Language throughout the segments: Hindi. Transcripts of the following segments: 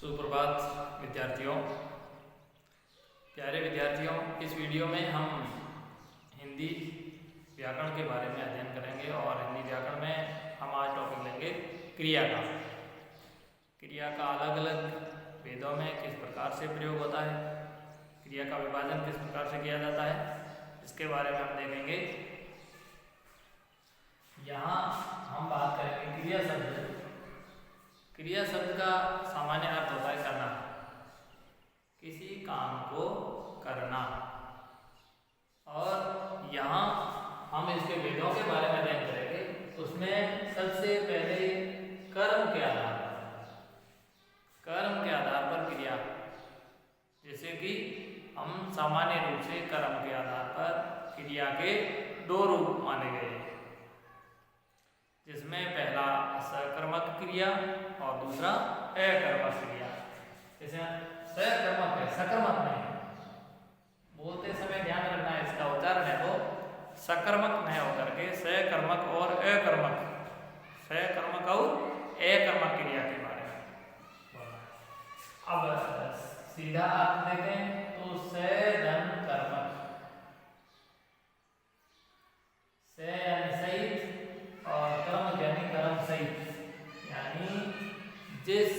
सुप्रभात विद्यार्थियों, प्यारे विद्यार्थियों। इस वीडियो में हम हिंदी व्याकरण के बारे में अध्ययन करेंगे और हिंदी व्याकरण में हम आज टॉपिक लेंगे क्रिया का। क्रिया का अलग अलग वेदों में किस प्रकार से प्रयोग होता है, क्रिया का विभाजन किस प्रकार से किया जाता है, इसके बारे में हम देखेंगे। यहाँ हम बात करेंगे क्रिया शब्द। क्रिया शब्द का सामान्य अर्थ होता है करना, किसी काम को करना। और यहाँ हम इसके वेदों के बारे में अध्ययन करेंगे। उसमें सबसे पहले कर्म के आधार पर क्रिया, जैसे कि हम सामान्य रूप से कर्म के आधार पर क्रिया के दो रूप माने गए हैं, जिसमें पहला सकर्मक क्रिया और दूसरा अकर्मक क्रिया। जैसे सकर्मक है, सकर्मक नहीं, बोलते समय ध्यान रखना है, इसका उच्चारण है वो सकर्मक नहीं होकर के सकर्मक और अकर्मक, सकर्मक और अकर्मक क्रिया के बारे में। अब सीधा अर्थ देखें तो सधन कर्मक, से यानी सहित और कर्म यानी कर्म सहित, यानी जिस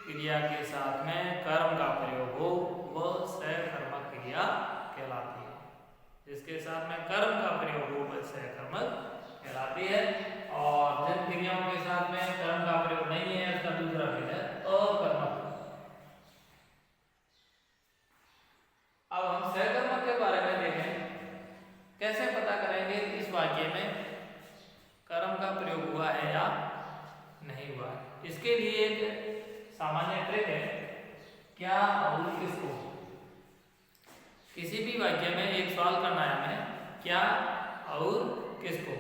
क्रिया के साथ में कर्म का प्रयोग हो वह सकर्मक क्रिया कहलाती है। जिसके साथ में कर्म का प्रयोग हो वह सकर्मक कहलाती है। और जिन क्रियाओं के साथ में कर्म का प्रयोग नहीं है उसका दूसरा भेद है अकर्मक। अब हम सकर्मक के बारे में देखें, कैसे पता करेंगे इस वाक्य में कर्म का प्रयोग हुआ है या नहीं हुआ है। इसके लिए एक सामान्य ट्रिक है, क्या और किसको। किसी भी वाक्य में एक सवाल करना है हमें, क्या और किसको।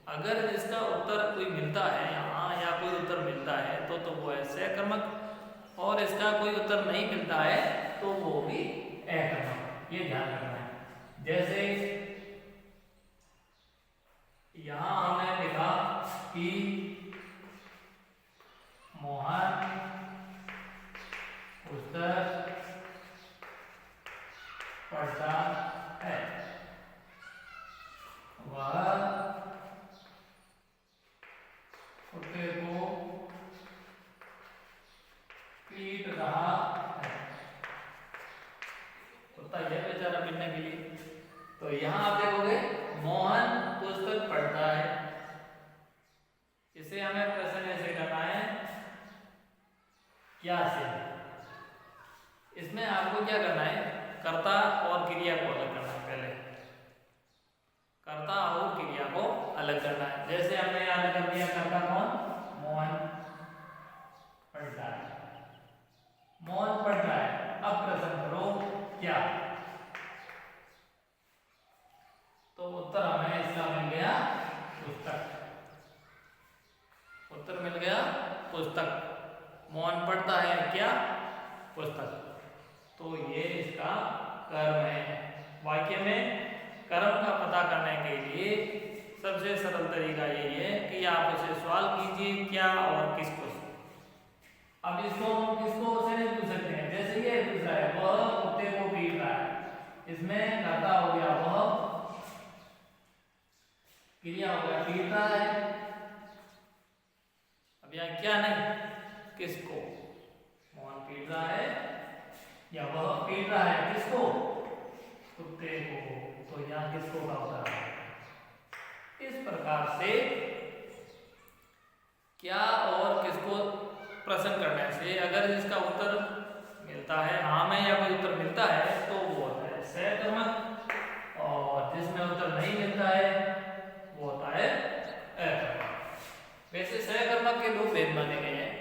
अगर इसका उत्तर कोई मिलता है यहाँ या कोई उत्तर मिलता है तो वो है सकर्मक, और इसका कोई उत्तर नहीं मिलता है तो वो भी अकर्मक। ये ध्यान रखना है। जैसे यहाँ हमने लिखा कि मोहन पुस्तक पढ़ता है, वह कुत्ते को पीट रहा है। कुत्ता यह बेचारा पीटने के लिए। तो यहाँ आप देखोगे मोहन पुस्तक पढ़ता है, इसे हमें प्रश्न ऐसे करना है क्या से। इसमें आपको क्या करना है, कर्ता और क्रिया को अलग करना है। पहले कर्ता और क्रिया को अलग करना है। जैसे हमने याद कर दिया, कर्ता कौन, मोहन पढ़ता है, मोहन पढ़ रहा है। अब प्रश्न करो क्या, तो उत्तर हमें इसका मिल गया पुस्तक। उत्तर मिल गया पुस्तक। मोहन पढ़ता है क्या, पुस्तक। तो ये इसका कर्म है। वाक्य में कर्म का पता करने के लिए सबसे सरल तरीका यही है कि आप इसे सवाल कीजिए क्या और किसको। अब इसको हम किसको से नहीं पूछ सकते हैं। जैसे ये पूछ रहा है वह कुत्ते को पीट रहा है, इसमें कर्ता हो गया वह, क्रिया हो गया पीट रहा है। अब यहाँ क्या नहीं, किसको। मोहन पीट रहा है या वह पीट रहा है किसको, कुत्ते को। तो यहाँ किसको का होता है। इस प्रकार से क्या और किसको प्रश्न करने से अगर इसका उत्तर मिलता है हाँ में या कोई उत्तर मिलता है तो वो होता है सकर्मक, और जिसमें उत्तर नहीं मिलता है वो होता है अकर्मक। वैसे सकर्मक के दो भेद माने गए हैं।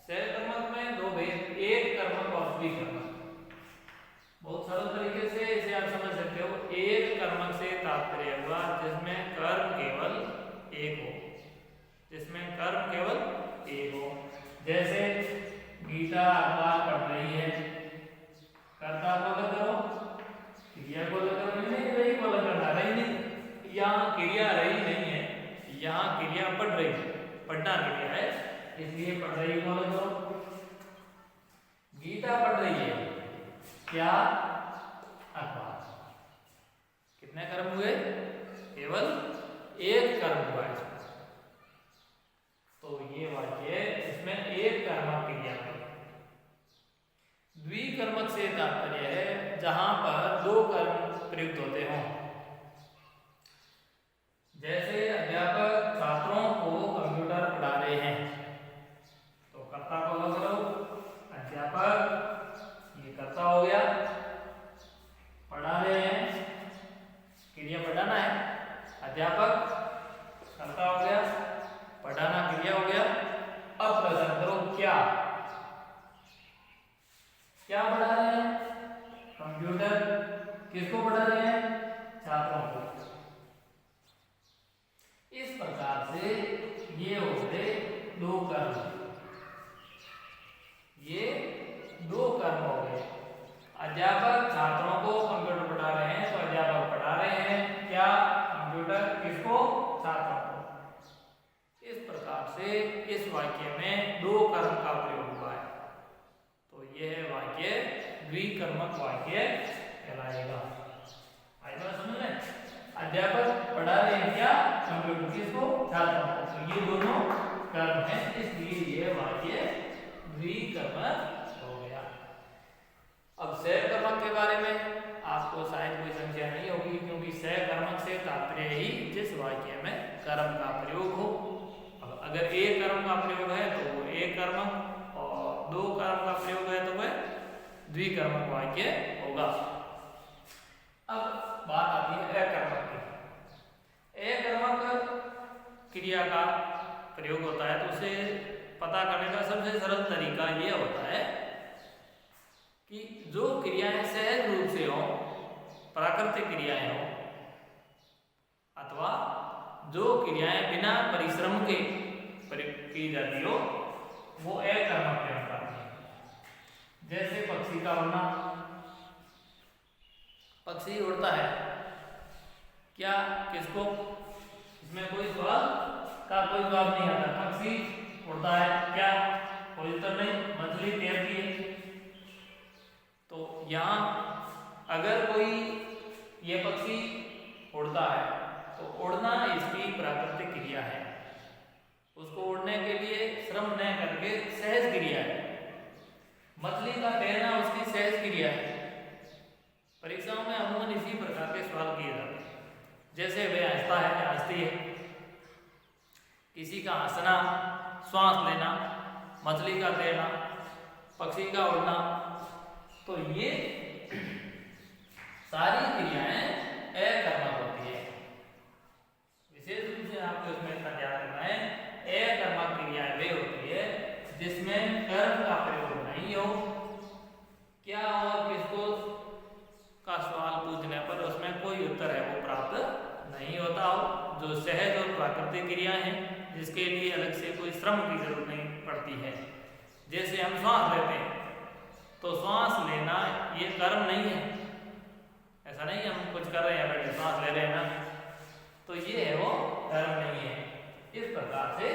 सकर्मक में दो भेद, एक कर्मक और द्विकर्मक। बहुत सरल तरीके से इसे आप समझ सकते हो। एक कर्मक से तात्पर्य हुआ जिसमें कर्म केवल एक हो, जिसमें कर्म केवल एक हो। जैसे गीता अखबार पढ़ रही है, कर्ता को अलग करो, क्रिया को अलग करो, नहीं रही को अलग करना, रही नहीं, यहाँ क्रिया रही नहीं है, यहाँ क्रिया पढ़ रही है, पढ़ना क्रिया है, इसलिए पढ़ रही को अलग करो। क्या अखबार। कितने कर्म हुए? केवल एक कर्म हुआ इसमें। तो ये वाक्य इसमें एक कर्मक क्रिया है। द्विकर्मक से तात्पर्य है जहां पर दो कर्म प्रयुक्त होते हों। जैसे अध्यापक छात्रों को कंप्यूटर पढ़ा रहे हैं, तो कर्ता को अलग करो, अध्यापक ये कर्ता हो गया, पढ़ा रहे हैं क्रिया पढ़ाना है, अध्यापक कर्ता हो गया, पढ़ाना क्रिया हो गया। अब प्रश्न करो क्या क्या पढ़ा रहे हैं? कंप्यूटर। किसको पढ़ा रहे हैं? छात्रों को। इस प्रकार से ये हो गए दो कर्म, ये दो कर्म हो गए। अध्यापक छात्रों को कंप्यूटर पढ़ा रहे हैं, तो अध्यापक पढ़ा रहे हैं क्या? कंप्यूटर। किसको? छात्रों को। इस प्रकार से इस वाक्य में दो कर्म का प्रयोग हुआ है, तो यह वाक्य द्विकर्मक वाक्य कहलाएगा। आई बात समझ में? अध्यापक पढ़ा रहे हैं क्या? कंप्यूटर। किसको? छात्रों को। तो ये दोनों कर्म है, इसलिए यह वाक्य द्विकर्मक हो गया। अब सहकर्मक के बारे में आपको शायद कोई संख्या नहीं होगी, क्योंकि सहकर्मक से तात्पर्य ही जिस वाक्य में कर्म का प्रयोग हो। अब अगर एक कर्म का प्रयोग है तो वो एक कर्मक, और दो कर्म का प्रयोग है तो वह द्विकर्मक वाक्य होगा। अब बात आती है अकर्मक की। अकर्मक क्रिया का प्रयोग होता है, तो उसे पता करने का सबसे सरल तरीका यह होता है कि जो क्रियाएं सहज रूप से हो, प्राकृतिक क्रियाएं हो, अथवा जो क्रियाएं बिना परिश्रम के की जाती हो, वो अकर्मक कहलाती है। जैसे पक्षी का उड़ना। पक्षी उड़ता है क्या? किसको? इसमें कोई सवाल का कोई जवाब नहीं आता। पक्षी उड़ता है क्या? कोई उत्तर नहीं। मछली तैरती है। तो यहाँ अगर कोई ये पक्षी उड़ता है तो उड़ना इसकी प्राकृतिक क्रिया है, उसको उड़ने के लिए श्रम न करके सहज क्रिया है। मछली का तैरना उसकी सहज क्रिया है। परीक्षाओं में अमूमन इसी प्रकार के सवाल किए जाते हैं। जैसे वह हंसता है, हंसती है, किसी का हंसना, श्वास लेना, मछली का तैरना, पक्षी का उड़ना, तो ये सारी क्रियाएं अकर्मक होती है। विशेष रूप से आपको इसमें इतना ध्यान रखना है, अकर्मक क्रियाएं वे होती है जिसमें कर्म का प्रयोग नहीं हो। क्या और किसको का सवाल पूछने पर उसमें कोई उत्तर है वो प्राप्त नहीं होता हो। जो सहज और प्राकृतिक क्रियाएं हैं, जिसके लिए अलग से कोई श्रम की जरूरत नहीं पड़ती है। जैसे हम श्वास लेते हैं, तो श्वास लेना ये कर्म नहीं है। ऐसा नहीं हम कुछ कर रहे हैं बैठे श्वास ले रहे हैं ना, तो ये है वो कर्म नहीं है। इस प्रकार से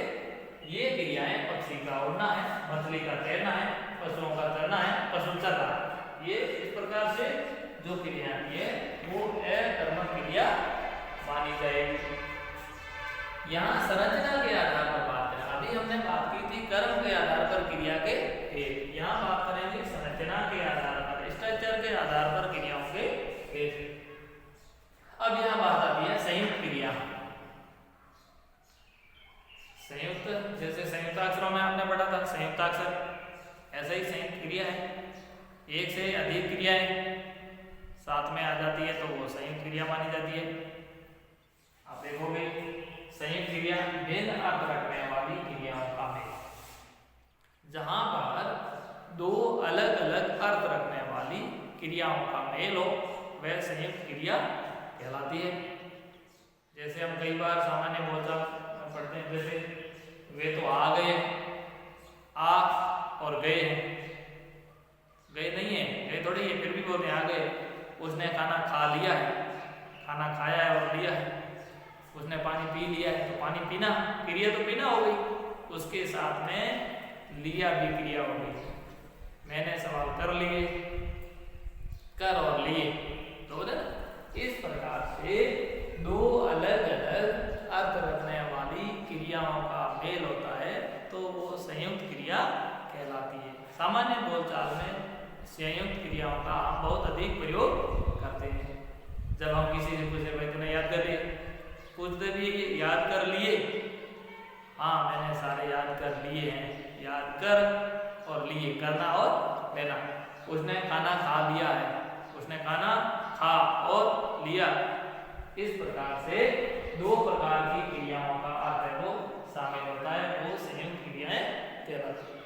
ये क्रियाएं, पक्षी का उड़ना है, मछली का तैरना है, पशुओं का चरना है, पशु चल रहा है, ये इस प्रकार से जो क्रिया है वो अकर्मक क्रिया मानी जाएगी। यहाँ संरचना के आधार पर बात है। अभी हमने बात की थी कर्म के आधार पर क्रिया के भेद, यहाँ बात करेंगे संरचना के आधार पर, स्ट्रक्चर के आधार पर क्रियाओं के भेद। अब यहाँ बात आती है संयुक्त क्रिया। संयुक्त, जैसे संयुक्ताक्षरों में आपने पढ़ा था संयुक्ताक्षर, ऐसा ही संयुक्त क्रिया है। एक से अधिक क्रियाएं साथ में आ जाती है तो वो संयुक्त क्रिया मानी जाती है। आप देखोगे संयुक्त क्रिया भिन्न अर्थ रखने वाली क्रियाओं का मेल। जहां पर दो अलग अलग अर्थ रखने वाली क्रियाओं का मेल हो, वह संयुक्त क्रिया कहलाती है। जैसे हम कई बार सामान्य बोलचाल में पढ़ते हैं, जैसे वे तो आ गए, आ और गए हैं। गए नहीं है, गए थोड़ी है, फिर भी बोलते हैं आ गए। उसने खाना खा लिया है, खाना खाया है और लिया है। उसने पानी पी लिया है, तो पानी पीना क्रिया तो पीना हो गई, उसके साथ में लिया भी क्रिया हो गई। मैंने सवाल कर लिए, कर और लिए, तो इस प्रकार से दो अलग अलग अर्थ रखने वाली क्रियाओं का मेल होता है तो वो संयुक्त क्रिया कहलाती है। सामान्य बोलचाल में संयुक्त क्रियाओं का हम बहुत अधिक प्रयोग करते हैं। जब हम किसी से पूछे भाई तूने याद कर लिए, पूछते भी कि याद कर लिए, हाँ मैंने सारे याद कर लिए हैं। याद कर और लिए, करना और लेना। उसने खाना खा लिया है, उसने खाना खा और लिया। इस प्रकार से दो प्रकार की क्रियाओं का अर्थ है वो शामिल होता है, वो संयुक्त क्रियाएं कहलाती है।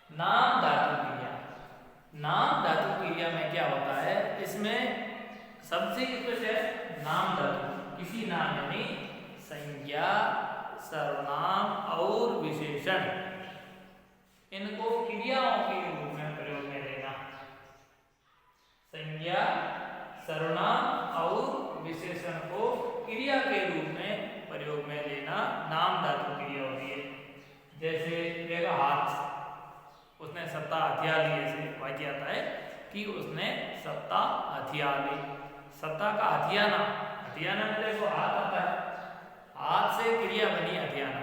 नाम धातु क्रिया, नाम धातु क्रिया में क्या होता है, इसमें सबसे स्पष्ट है नाम धातु, किसी नाम यानी संज्ञा, सर्वनाम और विशेषण, इनको क्रियाओं के रूप में प्रयोग में लेना। संज्ञा, सर्वनाम और विशेषण को क्रिया के रूप में प्रयोग में लेना नाम धातु क्रिया होती है। जैसे देखा हाथ, उसने सत्ता हथियार ली, ऐसे वाक्य आता है कि उसने सत्ता हथियार ली। सत्ता का हथियाना, हथियाना में देखो हाथ आता है, हाथ से क्रिया बनी हथियाना।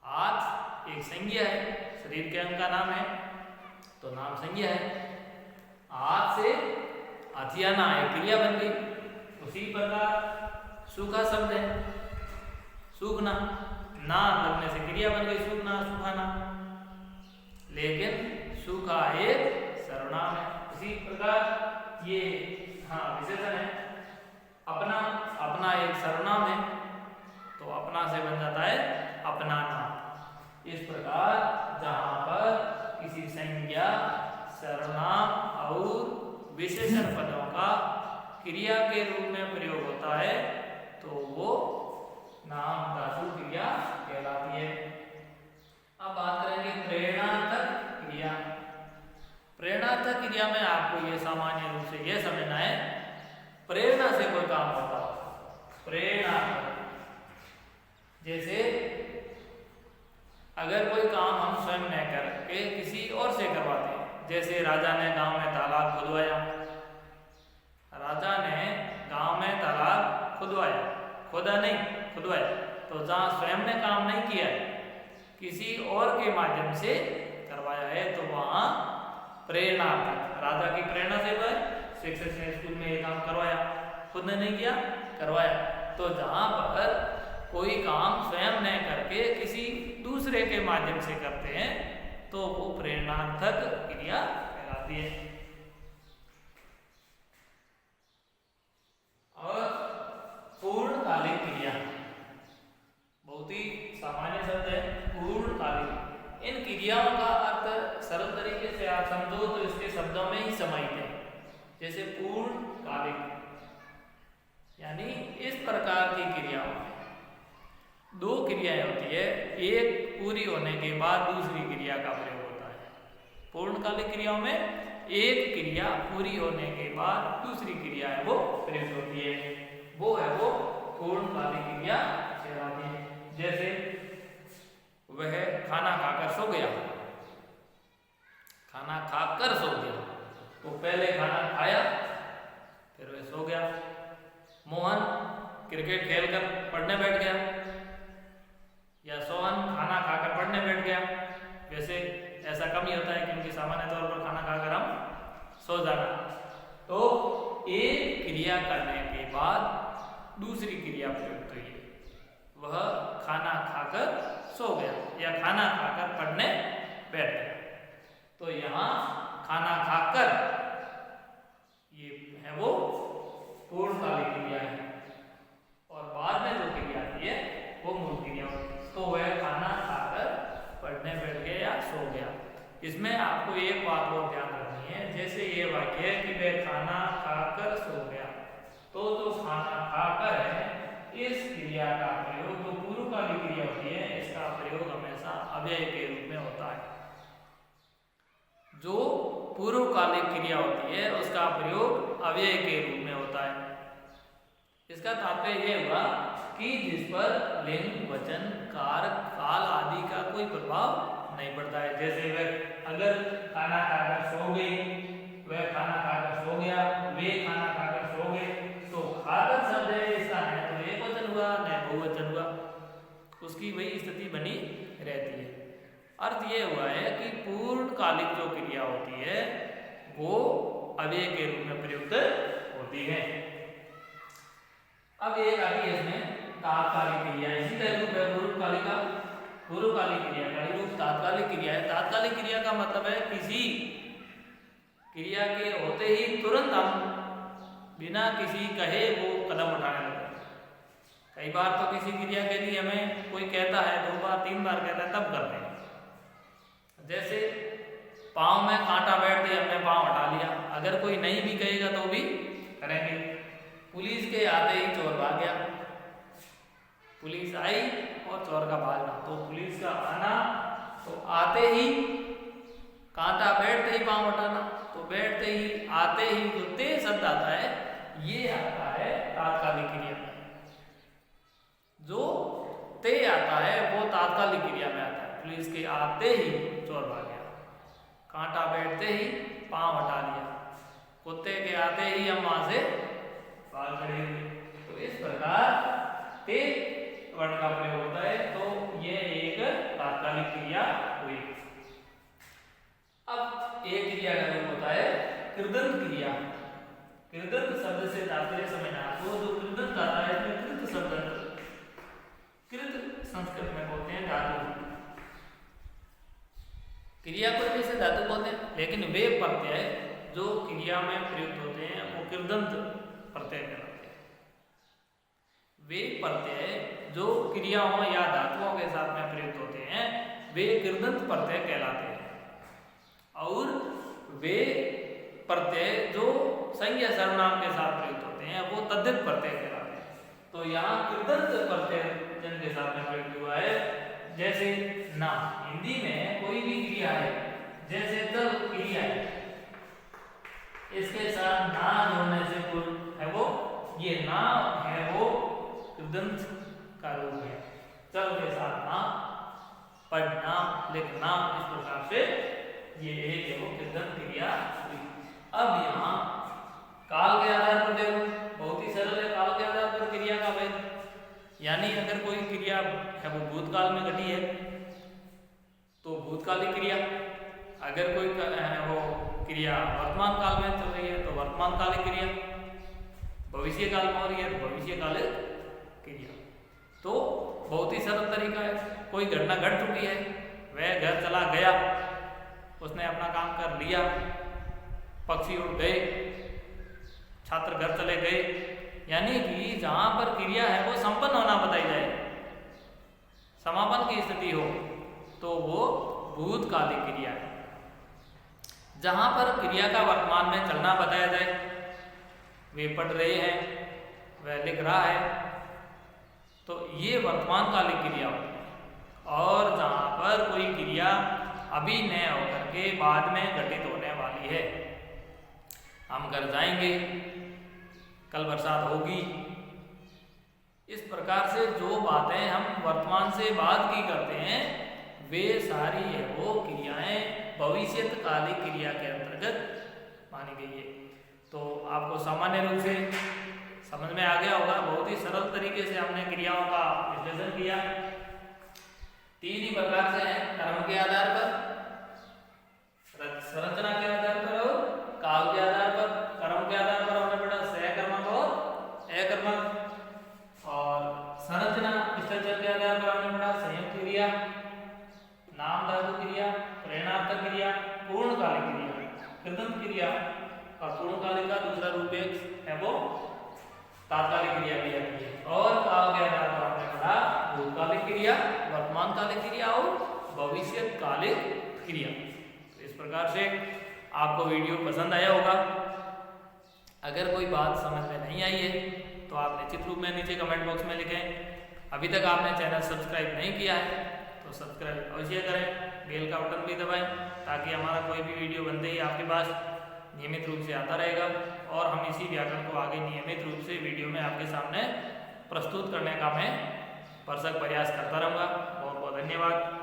हाथ एक संज्ञा है, शरीर के अंग का नाम है तो नाम संज्ञा है। हाथ से हथियाना एक क्रिया बन गई। उसी प्रकार सूखा शब्द है, सूखना, ना लगने से क्रिया बन गई सूखना, सुखाना, लेकिन सूखा एक सर्वनाम है। उसी प्रकार ये हाँ विशेषण है, अपना, अपना एक सर्वनाम है तो अपना से बन जाता है अपनाना। इस प्रकार जहां पर किसी संज्ञा, सर्वनाम और विशेषण पदों का क्रिया के रूप में प्रयोग होता है तो वो नाम धातु क्रिया कहलाती है। अब बात करेंगे प्रेरणार्थक क्रिया। प्रेरणार्थक क्रिया में आपको ये सामान्य रूप से ये समझना है, प्रेरणा से कोई काम होता है। प्रेरणार्थक जैसे अगर कोई काम हम स्वयं न करके किसी और से करवाते हैं, जैसे राजा ने गांव में तालाब खुदवाया, राजा ने गांव में तालाब खुदवाया, खोदा नहीं खुदवाया, तो जहां स्वयं ने काम नहीं किया है, किसी और के माध्यम से करवाया है तो वहां प्रेरणार्थक, राजा की प्रेरणा से वह शिक्षक ने स्कूल में ये काम करवाया, खुद ने नहीं किया, करवाया। तो जहां पर कोई काम स्वयं न करके किसी दूसरे के माध्यम से करते हैं तो वो प्रेरणार्थक क्रिया कहलाती है। और पूर्णकालिक क्रिया बहुत ही सामान्य शब्द है, पूर्णकालिक। इन क्रियाओं का अर्थ सरल तरीके से आप समझो तो इसके शब्दों में ही समाहित है। जैसे पूर्णकालिक यानी इस प्रकार की क्रियाओं में दो क्रियाएं होती है, एक पूरी होने के बाद दूसरी क्रिया का प्रयोग होता है। पूर्णकालिक क्रियाओं में एक क्रिया पूरी होने के बाद दूसरी क्रिया है वो प्रयुक्त होती है, वो है वो पूर्णकालिक क्रिया कहलाती है। जैसे वह खाना खाकर सो गया, खाना खाकर सो गया, वो पहले खाना खाया फिर वह सो गया। मोहन क्रिकेट खेलकर पढ़ने बैठ गया, या सोहन खाना खाकर पढ़ने बैठ गया। वैसे ऐसा कम ही होता है क्योंकि सामान्य तौर पर खाना खाकर हम सो जाना। तो एक क्रिया करने के बाद दूसरी क्रिया प्रयुक्त हुई, वह खाना खाकर सो गया या खाना खाकर पढ़ने बैठ गया। तो यहाँ खाना खाकर ये है वो पूर्णकालिक क्रिया है, और बाद में जो क्रिया आती है वो मूल क्रिया होती है। तो वह खाना खाकर पढ़ने बैठ गया या सो गया। इसमें आपको एक बात और ध्यान रखनी है, जैसे ये वाक्य है कि वह खाना खाकर सो गया, तो जो खाना खाकर है इस क्रिया का प्रयोग जो पूर्वकालिक क्रिया होती है इसका प्रयोग हमेशा अव्यय के रूप में होता है। जो पूर्वकालिक क्रिया होती है उसका प्रयोग अव्यय के रूप में होता है। इसका तात्पर्य यह हुआ कि जिस पर लिंग, वचन, कारक, काल आदि का कोई प्रभाव नहीं पड़ता है। जैसे वह अगर खाना खाकर सो गई, वह खाना खा गया, वे खाना खाकर सो गए, तो खाकर शब्द है इसका न तो एकवचन हुआ न बहुवचन हुआ, उसकी वही स्थिति बनी रहती है। अर्थ ये हुआ है कि पूर्णकालिक जो क्रिया होती है वो अव्यय के रूप में प्रयुक्त होती है। अब एक आती है इसमें तात्कालिक क्रिया, इसी का रूप है पूर्वकालिक का, पूर्वकालिक क्रिया का रूप तात्कालिक क्रिया है। तात्कालिक क्रिया का मतलब है किसी क्रिया के होते ही तुरंत हम बिना किसी कहे वो कदम उठाने लगते हैं। कई बार तो किसी क्रिया के लिए हमें कोई कहता है, 2 बार 3 बार कहता है तब करते हैं। जैसे पाँव में कांटा बैठते हमने पाँव हटा लिया, अगर कोई नहीं भी कहेगा तो भी करेंगे। पुलिस के आते ही चोर भाग गया, पुलिस आई और चोर का भागना, तो पुलिस का आना तो आते ही, कांटा बैठते ही पाँव हटाना, तो बैठते ही आते ही जो ते शब्द आता है ये आता है तात्कालिक क्रिया में। जो ते आता है वो तात्कालिक क्रिया में आता है। पुलिस के आते ही चोर भाग गया, कांटा बैठते ही पाँव हटा लिया, कुत्ते के आते ही हम वहां से भाग खड़े हुए। तो इस प्रकार ते वर्ड का प्रयोग होता है, तो ये एक तात्कालिक क्रिया हुई। अब एक क्रिया का रूप होता है कृदंत क्रिया। कृदंत शब्द से तात्पर्य समझना, तो जो कृदंत आता है इसमें कृत शब्द, कृत संस्कृत में बोलते हैं धातु, क्रिया को जैसे धातु बोलते हैं, लेकिन वे प्रत्यय जो क्रिया में प्रयुक्त होते हैं वो कृदंत प्रत्यय कहलाते हैं। वे प्रत्यय जो क्रियाओं या धातुओं के साथ में प्रयुक्त होते हैं वे कृदंत प्रत्यय कहलाते हैं, और वे प्रत्यय जो संज्ञा सर्वनाम के साथ प्रयुक्त होते हैं वो तद्धित प्रत्यय कहलाते हैं। तो यहाँ कृदंत प्रत्यय जिनके साथ में प्रयुक्त हुआ है, जैसे ना, हिंदी में कोई भी क्रिया है, जैसे तल क्रिया है, इसके साथ ना जोड़ने से पूर्व है वो, ये ना है वो कृदंत का रूप है। चल के साथ ना, पढ़ना, लिखना, इस प्रकार से ये एक है वो कृदंत क्रिया हुई। अब यहाँ काल के आधार पर देखो, बहुत ही सरल है, काल के आधार पर क्रिया का भेद, यानी अगर कोई क्रिया है वो भूतकाल में घटी है तो भूतकालिक क्रिया, अगर कोई वो क्रिया वर्तमान काल में चल रही है तो वर्तमानकालिक क्रिया, भविष्य काल में हो रही है तो भविष्यकालिक क्रिया। तो बहुत ही सरल तरीका है। कोई घटना घट चुकी है, वह घर चला गया, उसने अपना काम कर लिया, पक्षी उड़ गए, छात्र घर चले गए, यानी कि जहां पर क्रिया है वो संपन्न होना बताई जाए, समापन की स्थिति हो, तो वो भूतकालिक क्रिया है। जहां पर क्रिया का वर्तमान में चलना बताया जाए, वे पढ़ रहे हैं, वह लिख रहा है, तो ये वर्तमानकालिक क्रिया होती है। और जहां पर कोई क्रिया अभी न होकर के बाद में घटित होने वाली है, हम घर जाएंगे, कल बरसात होगी, इस प्रकार से जो बातें हम वर्तमान से बाद की करते हैं वे सारी है वो क्रियाएं भविष्यकालिक क्रिया के अंतर्गत मानी गई है। तो आपको सामान्य रूप से समझ में आ गया होगा, बहुत ही सरल तरीके से हमने क्रियाओं का विश्लेषण किया। 3 ही प्रकार से हैं, कर्म के आधार पर, संरचना के आधार पर और काल के आधार पर। कर्म के आधार पर हमने पढ़ा सहकर्मक और अकर्मक, और संरचना स्ट्रक्चर के आधार पर हमने पढ़ा संयुक्त क्रिया, नाम धातु क्रिया, प्रेरणार्थक क्रिया, पूर्णकालिक क्रिया, कृदंत क्रिया, और पूर्णकालिक का दूसरा रूप है वो तात्कालिक क्रिया भी आती है। और काल के आधार पर हमने पढ़ा भूतकालिक क्रिया, वर्तमानकालिक क्रिया और भविष्यकालिक क्रिया। तो इस प्रकार से आपको वीडियो पसंद आया होगा। अगर कोई बात समझ में नहीं आई है तो आप निश्चित रूप में नीचे कमेंट बॉक्स में लिखें। अभी तक आपने चैनल सब्सक्राइब नहीं किया है तो सब्सक्राइब अवश्य करें, बेल का बटन भी दबाएं ताकि हमारा कोई भी वीडियो बनते ही आपके पास नियमित रूप से आता रहेगा, और हम इसी व्याकरण को आगे नियमित रूप से वीडियो में आपके सामने प्रस्तुत करने का मैं भरसक प्रयास करता रहूँगा। बहुत बहुत धन्यवाद।